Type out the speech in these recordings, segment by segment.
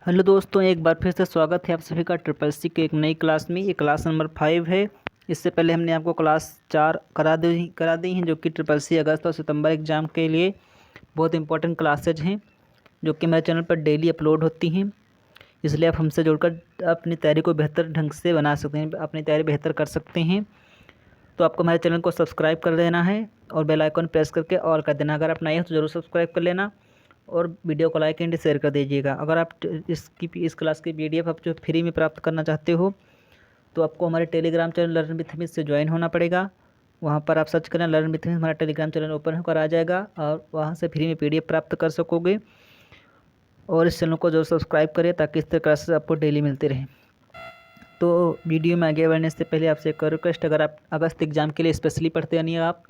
Hello दोस्तों, एक बार फिर से स्वागत है आप सभी का ट्रिपल सी के एक नई क्लास में। ये क्लास नंबर 5 है। इससे पहले हमने आपको क्लास 4 करा दी हैं, जो कि ट्रिपल सी अगस्त और सितंबर एग्ज़ाम के लिए बहुत इंपॉर्टेंट क्लासेज हैं, जो कि मेरे चैनल पर डेली अपलोड होती हैं। इसलिए आप हमसे जुड़कर अपनी तैयारी को बेहतर ढंग से बना सकते हैं, अपनी तैयारी बेहतर कर सकते हैं। तो आपको हमारे चैनल को सब्सक्राइब कर देना है और बेल आइकन प्रेस करके ऑल कर देना। अगर आप नए हो तो ज़रूर सब्सक्राइब कर लेना और वीडियो को लाइक एंड शेयर कर दीजिएगा। अगर आप इस क्लास की PDF आप जो फ्री में प्राप्त करना चाहते हो तो आपको हमारे Telegram channel learn with myth से ज्वाइन होना पड़ेगा। वहाँ पर आप सर्च करें लर्न विथ मिथ, हमारा टेलीग्राम चैनल ओपन होकर आ जाएगा और वहाँ से फ्री में PDF प्राप्त कर सकोगे। और इस चैनल को जरूर सब्सक्राइब करें ताकि इस तरह क्लासेस आपको डेली मिलते रहें। तो वीडियो में आगे बढ़ने से पहले आपसे एक रिक्वेस्ट, अगर आप अगस्त एग्ज़ाम के लिए स्पेशली पढ़ते यानी आप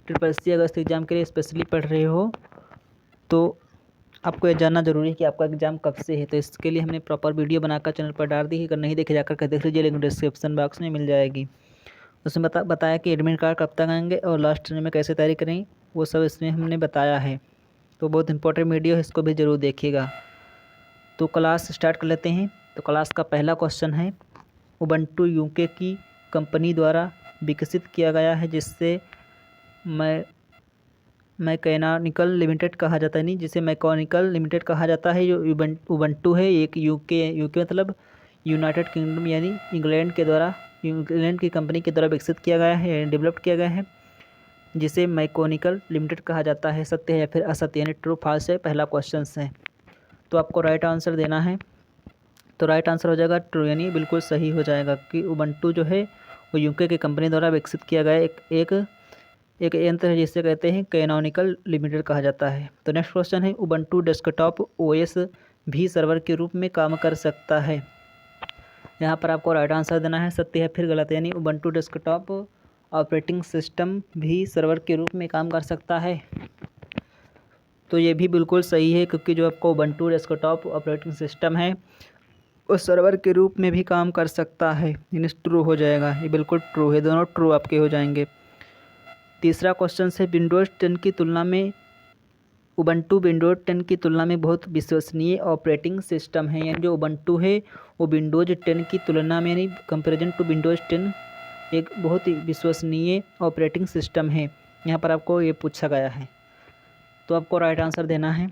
ट्रिपल सी अगस्त एग्ज़ाम के लिए स्पेशली पढ़ रहे हो तो आपको ये जानना ज़रूरी है कि आपका एग्ज़ाम कब से है। तो इसके लिए हमने प्रॉपर वीडियो बनाकर चैनल पर डाल दी है। अगर नहीं देखे जाकर के देख लीजिए, लिंक डिस्क्रिप्शन बॉक्स में मिल जाएगी। उसमें बताया कि एडमिट कार्ड कब तक आएंगे और लास्ट में कैसे तैयारी करें, वो सब इसमें हमने बताया है। तो बहुत इंपॉर्टेंट वीडियो है, इसको भी ज़रूर देखिएगा। तो क्लास स्टार्ट कर लेते हैं। तो क्लास का पहला क्वेश्चन है, उबंटू यूके की कंपनी द्वारा विकसित किया गया है, जिससे मैकेनिकल लिमिटेड कहा जाता है, नहीं जिसे मैकेनिकल लिमिटेड कहा जाता है। जो उबंटू है एक यूके मतलब यूनाइटेड किंगडम यानी इंग्लैंड की कंपनी के द्वारा विकसित किया गया है, डेवलप किया गया है, जिसे मैकेनिकल लिमिटेड कहा जाता है। सत्य है या फिर असत्य, यानी ट्रू फॉल्स है पहला क्वेश्चन है। तो आपको राइट आंसर देना है। तो राइट आंसर हो जाएगा ट्रू, यानी बिल्कुल सही हो जाएगा कि उबंटू जो है वो यूके की कंपनी द्वारा विकसित किया गया एक यंत्र है, जिसे कहते हैं कैनोनिकल लिमिटेड कहा जाता है। तो नेक्स्ट क्वेश्चन है, उबंटू डेस्कटॉप OS भी सर्वर के रूप में काम कर सकता है। यहाँ पर आपको राइट आंसर देना है। सत्य है फिर गलत, यानी उबंटू डेस्कटॉप ऑपरेटिंग सिस्टम भी सर्वर के रूप में काम कर सकता है। तो ये भी बिल्कुल सही है, क्योंकि जो आपको उबंटू डेस्कटॉप ऑपरेटिंग सिस्टम है वो सर्वर के रूप में भी काम कर सकता है, यानी ट्रू हो जाएगा। ये बिल्कुल ट्रू है, दोनों ट्रू आपके हो जाएंगे। तीसरा क्वेश्चन है, विंडोज़ 10 की तुलना में उबंटू विंडोज़ 10 की तुलना में बहुत विश्वसनीय ऑपरेटिंग सिस्टम है। यानी जो उबंटू है वो विंडोज़ 10 की तुलना में, यानी कंपेरिजन टू विंडोज़ 10 एक बहुत ही विश्वसनीय ऑपरेटिंग सिस्टम है। यहाँ पर आपको ये पूछा गया है, तो आपको राइट आंसर देना है।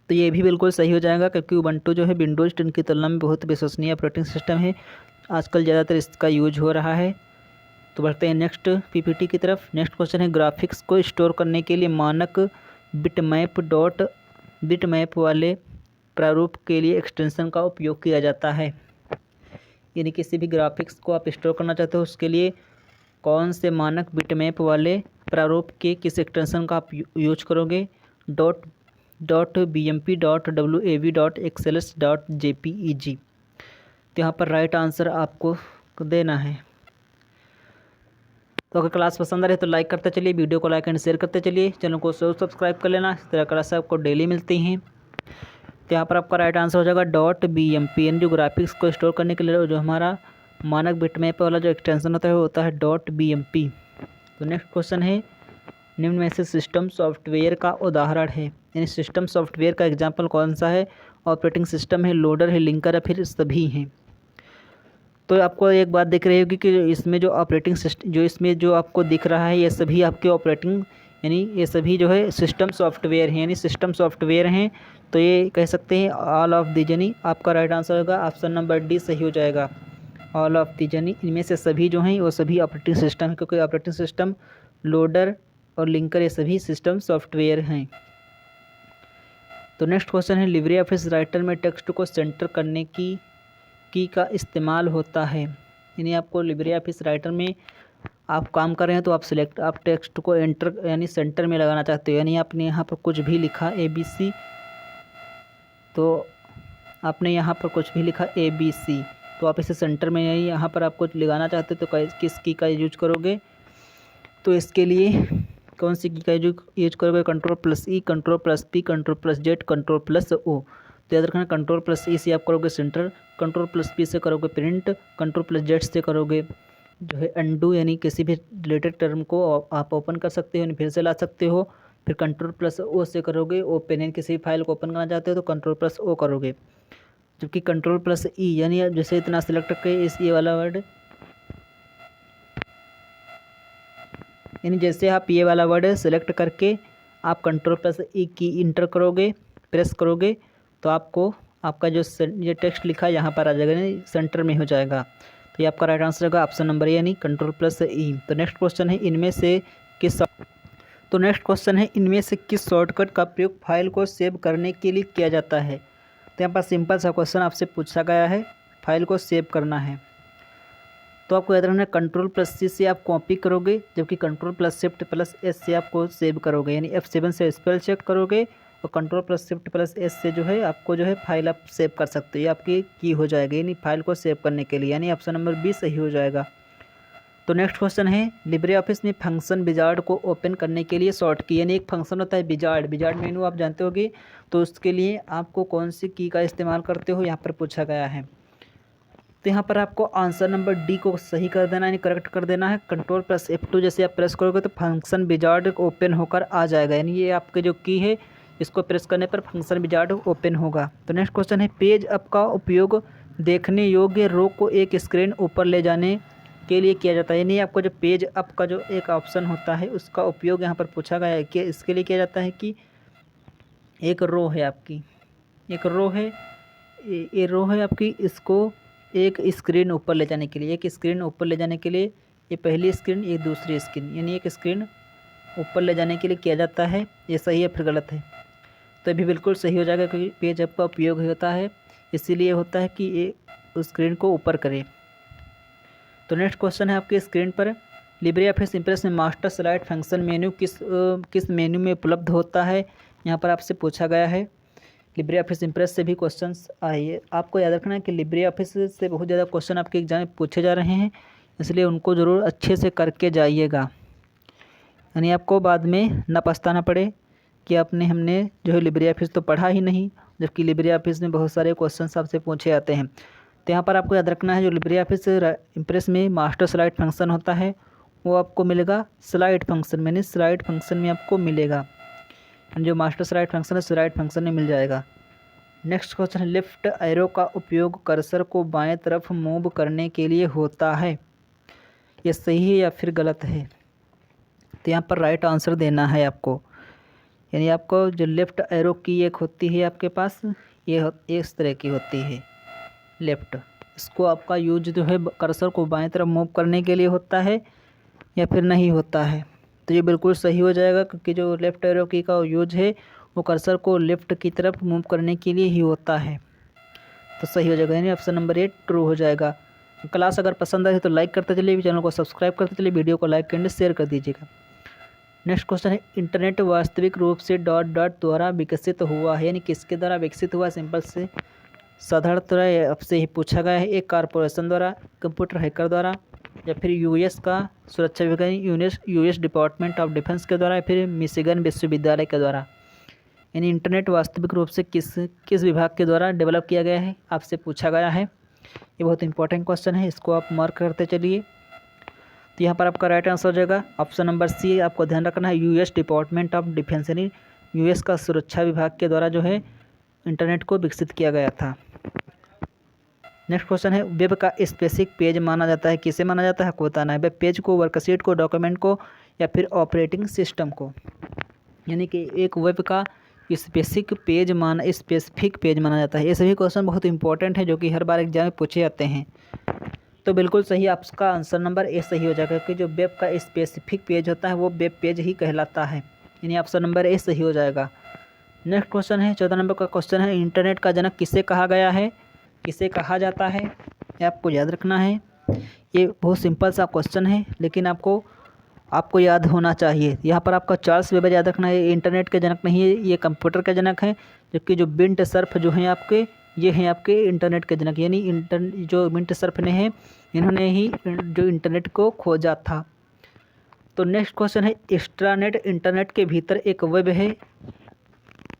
तो ये भी बिल्कुल सही हो जाएगा, क्योंकि उबंटू जो है विंडोज़ 10 की तुलना में बहुत विश्वसनीय ऑपरेटिंग सिस्टम है। आजकल ज़्यादातर इसका यूज हो रहा है। तो बढ़ते हैं नेक्स्ट PPT की तरफ। नेक्स्ट क्वेश्चन है, ग्राफिक्स को स्टोर करने के लिए मानक बिटमैप वाले प्रारूप के लिए एक्सटेंशन का उपयोग किया जाता है। यानी किसी भी ग्राफिक्स को आप स्टोर करना चाहते हो उसके लिए कौन से मानक बिटमैप वाले प्रारूप के किस एक्सटेंशन का आप यूज करोगे? .bmp.wav.xls.jpeg। तो यहाँ पर राइट आंसर आपको देना है। तो अगर क्लास पसंद आ रही है तो लाइक करते चलिए, वीडियो को लाइक एंड शेयर करते चलिए, चैनल को जरूर सब्सक्राइब कर लेना। इस तरह क्लास आपको डेली मिलती हैं। तो यहाँ पर आपका राइट आंसर हो जाएगा .bmp, यानी जो ग्राफिक्स को स्टोर करने के लिए जो हमारा मानक बिटमैप वाला जो एक्सटेंशन होता है वो होता है .bmp। तो नेक्स्ट क्वेश्चन है, निम्न में से सिस्टम सॉफ्टवेयर का उदाहरण है, यानी सिस्टम सॉफ्टवेयर का एग्जाम्पल कौन सा है? ऑपरेटिंग सिस्टम है, लोडर है, लिंकर है, फिर सभी हैं। तो आपको एक बात दिख रही होगी कि इसमें जो ऑपरेटिंग सिस्टम जो इसमें जो आपको दिख रहा है ये सभी आपके ऑपरेटिंग, यानी ये सभी जो है सिस्टम सॉफ्टवेयर हैं, यानी सिस्टम सॉफ्टवेयर हैं। तो ये कह सकते हैं ऑल ऑफ दी, यानी आपका राइट आंसर होगा ऑप्शन नंबर डी सही हो जाएगा, ऑल ऑफ दी, यानी इनमें से सभी जो हैं वो सभी ऑपरेटिंग सिस्टम है, क्योंकि ऑपरेटिंग सिस्टम, लोडर और लिंकर ये सभी सिस्टम सॉफ्टवेयर हैं। तो नेक्स्ट क्वेश्चन है, लिब्रे ऑफिस राइटर में टेक्स्ट को सेंटर करने की का इस्तेमाल होता है। यानी आपको लिब्रे ऑफिस राइटर में आप काम कर रहे हैं तो आप टेक्स्ट को एंटर यानी सेंटर में लगाना चाहते हो, यानी आपने यहाँ पर कुछ भी लिखा ABC, तो आपने यहाँ पर कुछ भी लिखा ABC, तो आप इसे सेंटर में यानी यहाँ पर आप कुछ लगाना चाहते हो तो किस की का यूज करोगे? तो इसके लिए कौन सी की का यूज करोगे? Ctrl+E, Ctrl+P, Ctrl+Z, Ctrl+O। तो याद रखना Ctrl+E से आप करोगे सेंटर, Ctrl+P से करोगे प्रिंट, Ctrl+Z से करोगे जो है अनडू, यानी किसी भी रिलेटेड टर्म को आप ओपन कर सकते हो, फिर से ला सकते हो। फिर Ctrl+O से करोगे ओपन, यानी किसी भी फाइल को ओपन करना चाहते हो तो Ctrl+O करोगे। जबकि Ctrl+E यानी आप जैसे इतना सेलेक्ट करके इस ये वाला वर्ड, यानी जैसे आप ये वाला वर्ड सेलेक्ट करके आप Ctrl+E की इंटर करोगे, प्रेस करोगे, तो आपको आपका जो ये टेक्स्ट लिखा है यहाँ पर आ जाएगा, यानी सेंटर में हो जाएगा। तो ये आपका राइट आंसर होगा ऑप्शन नंबर यानी Ctrl+E। तो नेक्स्ट क्वेश्चन है इनमें से किस शॉर्टकट का प्रयोग फाइल को सेव करने के लिए किया जाता है। तो यहाँ पर सिंपल सा क्वेश्चन आपसे पूछा गया है, फाइल को सेव करना है तो आपको याद रखना है Ctrl+C से आप कॉपी करोगे, जबकि Ctrl+Shift+S से आपको सेव करोगे, यानी F7 से स्पेल चेक करोगे और Ctrl+Shift+S से जो है आपको जो है फाइल आप सेव कर सकते हो। ये आपकी की हो जाएगी, यानी फाइल को सेव करने के लिए, यानी ऑप्शन नंबर बी सही हो जाएगा। तो नेक्स्ट क्वेश्चन है लिब्रे ऑफिस में फंक्शन विजार्ड को ओपन करने के लिए शॉर्ट की, यानी एक फंक्शन होता है विजार्ड मेनू आप जानते होगे, तो उसके लिए आपको कौन सी की का इस्तेमाल करते हो यहाँ पर पूछा गया है। तो यहाँ पर आपको आंसर नंबर डी को सही कर देना, यानी करेक्ट कर देना है। Ctrl+F2 जैसे आप प्रेस करोगे तो फंक्शन विजार्ड ओपन होकर आ जाएगा, यानी ये आपके जो की है इसको प्रेस करने पर फंक्शन विजार्ड ओपन होगा। तो नेक्स्ट क्वेश्चन है पेज अप का उपयोग देखने योग्य रो को एक स्क्रीन ऊपर ले जाने के लिए किया जाता है, यानी आपको जो पेज अप का जो एक ऑप्शन होता है उसका उपयोग यहाँ पर पूछा गया है कि इसके लिए किया जाता है कि एक रो है आपकी, एक रो है, ये रो है आपकी, इसको एक स्क्रीन ऊपर ले जाने के लिए, एक स्क्रीन ऊपर ले जाने के लिए, ये पहली स्क्रीन ये दूसरी स्क्रीन, यानी एक स्क्रीन ऊपर ले जाने के लिए किया जाता है। ये सही है फिर गलत है? तो अभी बिल्कुल सही हो जाएगा, क्योंकि पेज अप का उपयोग होता है इसीलिए होता है कि ये उस स्क्रीन को ऊपर करे। तो नेक्स्ट क्वेश्चन है आपके स्क्रीन पर लिब्रे ऑफिस इंप्रेस में मास्टर स्लाइड फंक्शन मेन्यू किस मेन्यू में उपलब्ध होता है, यहाँ पर आपसे पूछा गया है। लिब्रे ऑफिस इंप्रेस से भी क्वेश्चंस आए हैं, आपको याद रखना है कि लिब्रे ऑफिस से बहुत ज़्यादा क्वेश्चन आपके एग्जाम में पूछे जा रहे हैं, इसलिए उनको ज़रूर अच्छे से करके जाइएगा, यानी आपको बाद में ना पछताना पड़े कि हमने जो है लिब्रे ऑफिस तो पढ़ा ही नहीं, जबकि लिब्रे ऑफिस में बहुत सारे क्वेश्चन आपसे पूछे जाते हैं। तो यहाँ पर आपको याद रखना है जो लिब्रे ऑफिस इंप्रेस में मास्टर स्लाइड फंक्शन होता है वो आपको मिलेगा स्लाइड फंक्शन में, यानी स्लाइड फंक्शन में आपको मिलेगा, जो मास्टर स्लाइड फंक्शन है स्लाइड फंक्शन में मिल जाएगा। नेक्स्ट क्वेश्चन है लेफ्ट एरो का उपयोग कर्सर को बाएं तरफ मूव करने के लिए होता है, ये सही है या फिर गलत है? तो यहाँ पर राइट आंसर देना है आपको, यानी आपको जो लेफ़्ट एरो की एक होती है आपके पास, ये इस तरह की होती है लेफ़्ट, इसको आपका यूज जो है कर्सर को बाएं तरफ मूव करने के लिए होता है या फिर नहीं होता है? तो ये बिल्कुल सही हो जाएगा, क्योंकि जो लेफ़्ट एरो की का यूज है वो कर्सर को लेफ़्ट की तरफ मूव करने के लिए ही होता है, तो सही हो जाएगा, यानी ऑप्शन नंबर 8 ट्रू हो जाएगा। क्लास अगर पसंद आए तो लाइक करते चलिए, चैनल को सब्सक्राइब करते चलिए, वीडियो को लाइक करके शेयर कर दीजिएगा। नेक्स्ट क्वेश्चन है इंटरनेट वास्तविक रूप से डॉट द्वारा विकसित हुआ है, यानी किसके द्वारा विकसित हुआ? सिंपल से साधारणतः आपसे ही पूछा गया है, एक कारपोरेशन द्वारा, कंप्यूटर हैकर द्वारा, या फिर यूएस का सुरक्षा विभाग यूएस डिपार्टमेंट ऑफ डिफेंस के द्वारा, या फिर मिशिगन विश्वविद्यालय के द्वारा। यानी इंटरनेट वास्तविक रूप से किस विभाग के द्वारा डेवलप किया गया है आपसे पूछा गया है। ये बहुत इंपॉर्टेंट क्वेश्चन है, इसको आप मार्क करते चलिए। तो यहाँ पर आपका राइट आंसर हो जाएगा ऑप्शन नंबर सी, आपको ध्यान रखना है यूएस डिपार्टमेंट ऑफ डिफेंस, यानी यूएस का सुरक्षा विभाग के द्वारा जो है इंटरनेट को विकसित किया गया था। नेक्स्ट क्वेश्चन है वेब का स्पेसिफिक पेज माना जाता है, किसे माना जाता है आपको बताना है, वेब पेज को, वर्कशीट को, डॉक्यूमेंट को, या फिर ऑपरेटिंग सिस्टम को। यानी कि एक वेब का स्पेसिफिक पेज माना जाता है। ये सभी क्वेश्चन बहुत इंपॉर्टेंट है जो कि हर बार एग्जाम में पूछे जाते हैं, तो बिल्कुल सही आपका आंसर नंबर ए सही हो जाएगा, क्योंकि जो वेब का स्पेसिफिक पेज होता है वो वेब पेज ही कहलाता है, यानी ऑप्शन नंबर ए सही हो जाएगा। नेक्स्ट क्वेश्चन है 14 नंबर का क्वेश्चन है इंटरनेट का जनक किसे कहा गया है, किसे कहा जाता है, ये आपको याद रखना है। ये बहुत सिंपल सा क्वेश्चन है, लेकिन आपको याद होना चाहिए। यहाँ पर आपका चार्ल्स वेबर याद रखना है, इंटरनेट के जनक नहीं है, ये कंप्यूटर के जनक है, जबकि जो बिंट सर्फ जो हैं आपके, ये हैं आपके इंटरनेट के जनक, यानी जो बिंट सर्फ ने हैं इन्होंने ही जो इंटरनेट को खोजा था। तो नेक्स्ट क्वेश्चन है एक्स्ट्रानेट इंटरनेट के भीतर एक वेब है,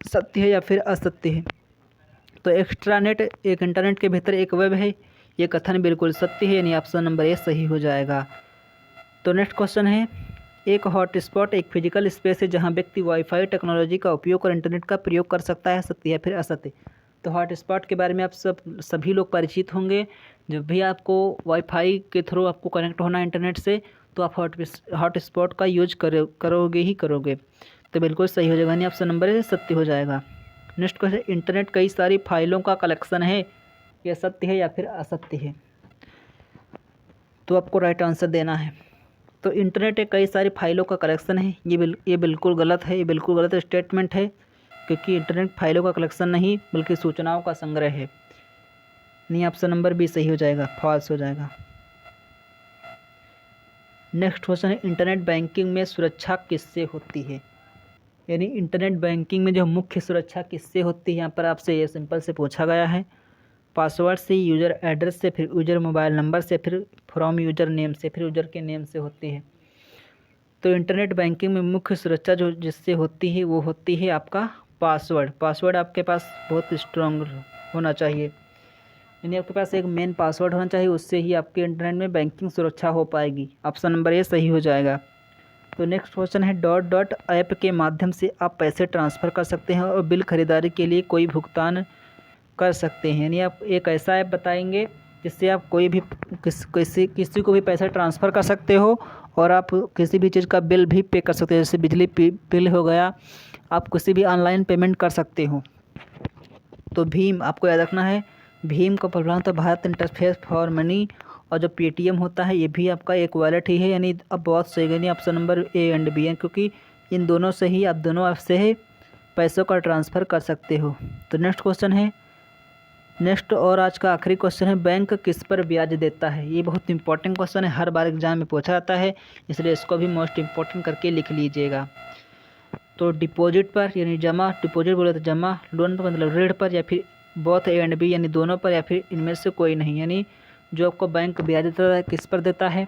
सत्य है या फिर असत्य है? तो एक्स्ट्रानेट एक इंटरनेट के भीतर एक वेब है, ये कथन बिल्कुल सत्य है, यानी ऑप्शन नंबर ए सही हो जाएगा। तो नेक्स्ट क्वेश्चन है एक हॉटस्पॉट एक फिजिकल स्पेस है जहाँ व्यक्ति वाईफाई टेक्नोलॉजी का उपयोग कर इंटरनेट का प्रयोग कर सकता है, सत्य या फिर असत्य। तो हॉटस्पॉट के बारे में आप सभी लोग परिचित होंगे। जब भी आपको वाईफाई के थ्रू आपको कनेक्ट होना है इंटरनेट से, तो आप हॉटस्पॉट का यूज करोगे ही करोगे। तो बिल्कुल सही हो जाएगा, यानी ऑप्शन नंबर है सत्य हो जाएगा। नेक्स्ट क्वेश्चन, इंटरनेट कई सारी फाइलों का कलेक्शन है, यह सत्य है या फिर असत्य है। तो आपको राइट आंसर देना है। तो इंटरनेट एक कई सारी फाइलों का कलेक्शन है, ये बिल्कुल गलत है, ये बिल्कुल गलत स्टेटमेंट है, क्योंकि इंटरनेट फाइलों का कलेक्शन नहीं बल्कि सूचनाओं का संग्रह है। नहीं, ऑप्शन नंबर बी सही हो जाएगा, फॉल्स हो जाएगा। नेक्स्ट क्वेश्चन है, इंटरनेट बैंकिंग में सुरक्षा किससे होती है। यानी इंटरनेट बैंकिंग में जो मुख्य सुरक्षा किससे होती है, यहाँ पर आपसे ये सिंपल से पूछा गया है। पासवर्ड से, यूज़र एड्रेस से, फिर यूज़र मोबाइल नंबर से, फिर फ्रॉम यूज़र नेम से, फिर यूज़र के नेम से होती है। तो इंटरनेट बैंकिंग में मुख्य सुरक्षा जो जिससे होती है वो होती है आपका पासवर्ड आपके पास बहुत स्ट्रॉन्ग होना चाहिए, यानी आपके पास एक मेन पासवर्ड होना चाहिए, उससे ही आपके इंटरनेट में बैंकिंग सुरक्षा हो पाएगी। ऑप्शन नंबर ए सही हो जाएगा। तो नेक्स्ट क्वेश्चन है, डॉट डॉट ऐप के माध्यम से आप पैसे ट्रांसफ़र कर सकते हैं और बिल खरीदारी के लिए कोई भुगतान कर सकते हैं। यानी आप एक ऐसा ऐप बताएंगे जिससे आप कोई भी किसी को भी पैसा ट्रांसफ़र कर सकते हो और आप किसी भी चीज़ का बिल भी पे कर सकते हो, जैसे बिजली बिल हो गया, आप किसी भी ऑनलाइन पेमेंट कर सकते हो। तो भीम आपको याद रखना है, भीम का परिणाम तो भारत इंटरफेस फॉर मनी, और जो पेटीएम होता है ये भी आपका एक वॉलेट ही है। यानी अब बहुत सही, यानी option number A and B है, क्योंकि इन दोनों से ही आप दोनों ऐप से ही पैसों का ट्रांसफ़र कर सकते हो। तो नेक्स्ट क्वेश्चन है, नेक्स्ट और आज का आखिरी क्वेश्चन है, बैंक किस पर ब्याज देता है। ये बहुत इंपॉर्टेंट क्वेश्चन है, हर बार एग्जाम में पूछा जाता है, इसलिए इसको भी मोस्ट इंपॉर्टेंट करके लिख लीजिएगा। तो डिपॉजिट पर यानी जमा, डिपॉजिट बोले तो जमा, लोन पर मतलब ऋण पर, या फिर बोथ ए एंड बी यानी दोनों पर, या फिर इनमें से कोई नहीं। यानी जो आपको बैंक ब्याज देता है किस पर देता है,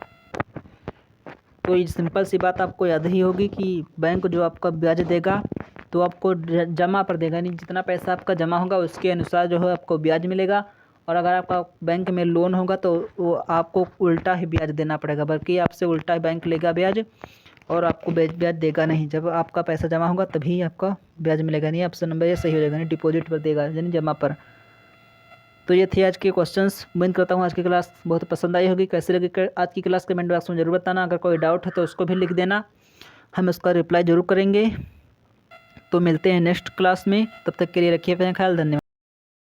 तो ये सिंपल सी बात आपको याद ही होगी कि बैंक जो आपका ब्याज देगा तो आपको जमा पर देगा, यानी जितना पैसा आपका जमा होगा उसके अनुसार जो है आपको ब्याज मिलेगा। और अगर आपका बैंक में लोन होगा तो वो आपको उल्टा ही ब्याज देना पड़ेगा, बल्कि आपसे उल्टा बैंक लेगा ब्याज और आपको ब्याज देगा नहीं। जब आपका पैसा जमा होगा तभी आपका ब्याज मिलेगा। नहीं, ऑप्शन नंबर ये सही हो जाएगा, नहीं डिपॉजिट पर देगा यानी जमा पर। तो ये थे आज के क्वेश्चंस। उम्मीद करता हूँ आज की क्लास बहुत पसंद आई होगी। कैसे लगी आज की क्लास कमेंट बॉक्स में जरूर बताना। अगर कोई डाउट है तो उसको भी लिख देना, हम उसका रिप्लाई जरूर करेंगे। तो मिलते हैं नेक्स्ट क्लास में, तब तक के लिए रखिए अपना ख्याल। धन्यवाद।